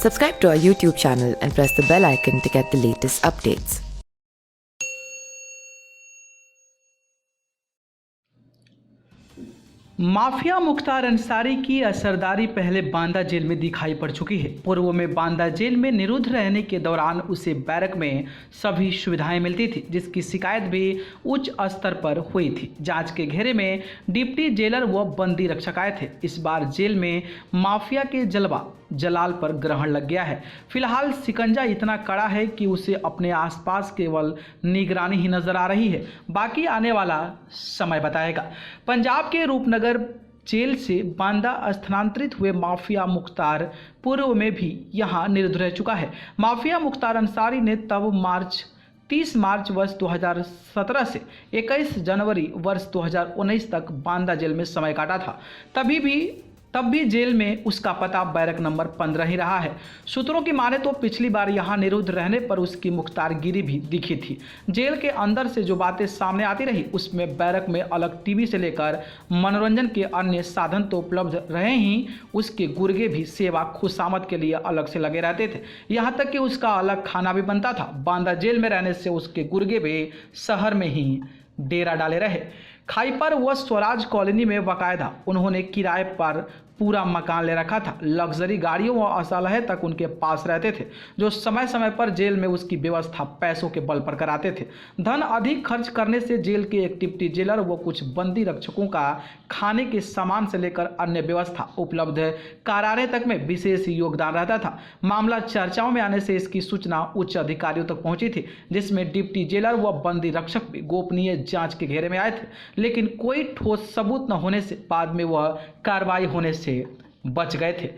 Subscribe to our YouTube channel and press the bell icon to get the latest updates. Mafia Mukhtar Ansari की असरदारी पहले Banda jail में दिखाई पड़ चुकी है। पूर्व में बांदा जेल में निरुद्ध रहने के दौरान उसे बैरक में सभी सुविधाएं मिलती थी, जिसकी शिकायत भी उच्च स्तर पर हुई थी। जांच के घेरे में डिप्टी जेलर व बंदी रक्षक आए थे। इस बार जेल में माफिया के जलवा जलाल पर ग्रहण लग गया है। फिलहाल शिकंजा इतना कड़ा है कि उसे अपने आसपास केवल निगरानी ही नजर आ रही है। बाकी आने वाला समय बताएगा। पंजाब के रूपनगर जेल से बांदा स्थानांतरित हुए माफिया मुख्तार पूर्व में भी यहां निरुद्ध रह चुका है। माफिया मुख्तार अंसारी ने तब 30 मार्च वर्ष 2017 से 21 जनवरी वर्ष 2019 तक बांदा जेल में समय काटा था। तब भी जेल में उसका पता बैरक नंबर 15 ही रहा है। सूत्रों की माने तो पिछली बार यहां निरुद्ध रहने पर उसकी मुख्तारगिरी भी दिखी थी। जेल के अंदर से जो बातें सामने आती रही, उसमें बैरक में अलग टीवी से लेकर मनोरंजन के अन्य साधन तो उपलब्ध रहे ही, उसके गुर्गे भी सेवा खुशामद के लिए अलग से लगे रहते थे। यहाँ तक कि उसका अलग खाना भी बनता था। बांदा जेल में रहने से उसके गुर्गे भी शहर में ही डेरा डाले रहे। खाईपर व स्वराज कॉलोनी में बाकायदा उन्होंने किराए पर पूरा मकान ले रखा था। लग्जरी गाड़ियों व असलहे तक उनके पास रहते थे, जो समय समय पर जेल में उसकी व्यवस्था पैसों के बल पर कराते थे। धन अधिक खर्च करने से जेल के एक डिप्टी जेलर व कुछ बंदी रक्षकों का खाने के सामान से लेकर अन्य व्यवस्था उपलब्ध कराने तक में विशेष योगदान रहता था। मामला चर्चाओं में आने से इसकी सूचना उच्च अधिकारियों तक पहुंची थी, जिसमें डिप्टी जेलर व बंदी रक्षक भी गोपनीय जांच के घेरे में आए थे, लेकिन कोई ठोस सबूत न होने से बाद में वह कार्रवाई होने से बच गए थे।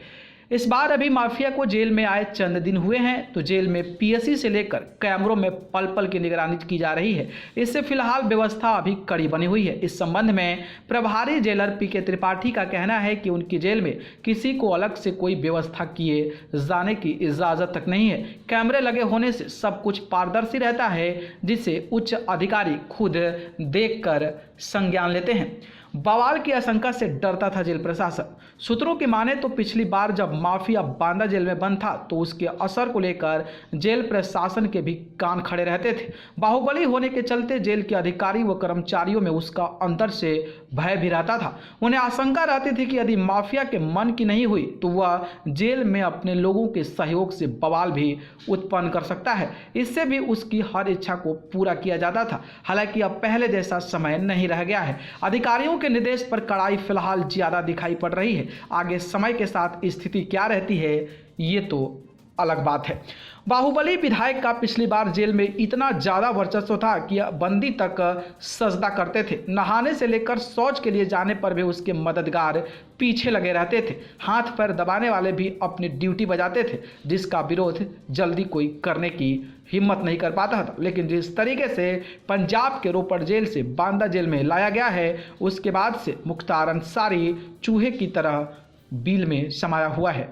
इस बार अभी माफिया को जेल में आए चंद दिन हुए हैं, तो जेल में पीएससी से लेकर कैमरों में पल पल की निगरानी की जा रही है। इससे फिलहाल व्यवस्था अभी कड़ी बनी हुई है। इस संबंध में प्रभारी जेलर पीके त्रिपाठी का कहना है कि उनकी जेल में किसी को अलग से कोई व्यवस्था किए जाने की इजाजत तक नहीं है। कैमरे लगे होने से सब कुछ पारदर्शी रहता है, जिसे उच्च अधिकारी खुद देखकर संज्ञान लेते हैं। बवाल की आशंका से डरता था जेल प्रशासन। सूत्रों की माने तो पिछली बार जब माफिया बांदा जेल में बंद था, तो उसके असर को लेकर जेल प्रशासन के भी कान खड़े रहते थे। बाहुबली होने के चलते जेल के अधिकारी व कर्मचारियों में उसका अंदर से भय भी रहता था। उन्हें आशंका रहती थी कि यदि माफिया के मन की नहीं हुई तो वह जेल में अपने लोगों के सहयोग से बवाल भी उत्पन्न कर सकता है। इससे भी उसकी हर इच्छा को पूरा किया जाता था। हालांकि अब पहले जैसा समय नहीं रह गया है। अधिकारियों के निर्देश पर कड़ाई फिलहाल ज्यादा दिखाई पड़ रही है। आगे समय के साथ स्थिति क्या रहती है, ये तो अलग बात है। बाहुबली विधायक का पिछली बार जेल में इतना ज्यादा वर्चस्व था कि बंदी तक सजदा करते थे। नहाने से लेकर शौच के लिए जाने पर भी उसके मददगार पीछे लगे रहते थे। हाथ पैर दबाने वाले भी अपनी ड्यूटी बजाते थे, जिसका विरोध जल्दी कोई करने की हिम्मत नहीं कर पाता था। लेकिन जिस तरीके से पंजाब के रोपड़ जेल से बांदा जेल में लाया गया है, उसके बाद से मुख्तार अंसारी चूहे की तरह बिल में समाया हुआ है।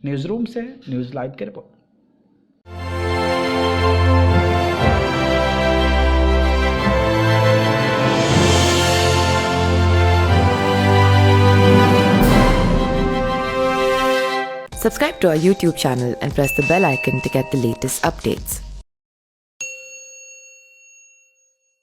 न्यूज़ रूम से न्यूज़ लाइव की report. Subscribe to our YouTube channel and press the bell icon to get the latest updates.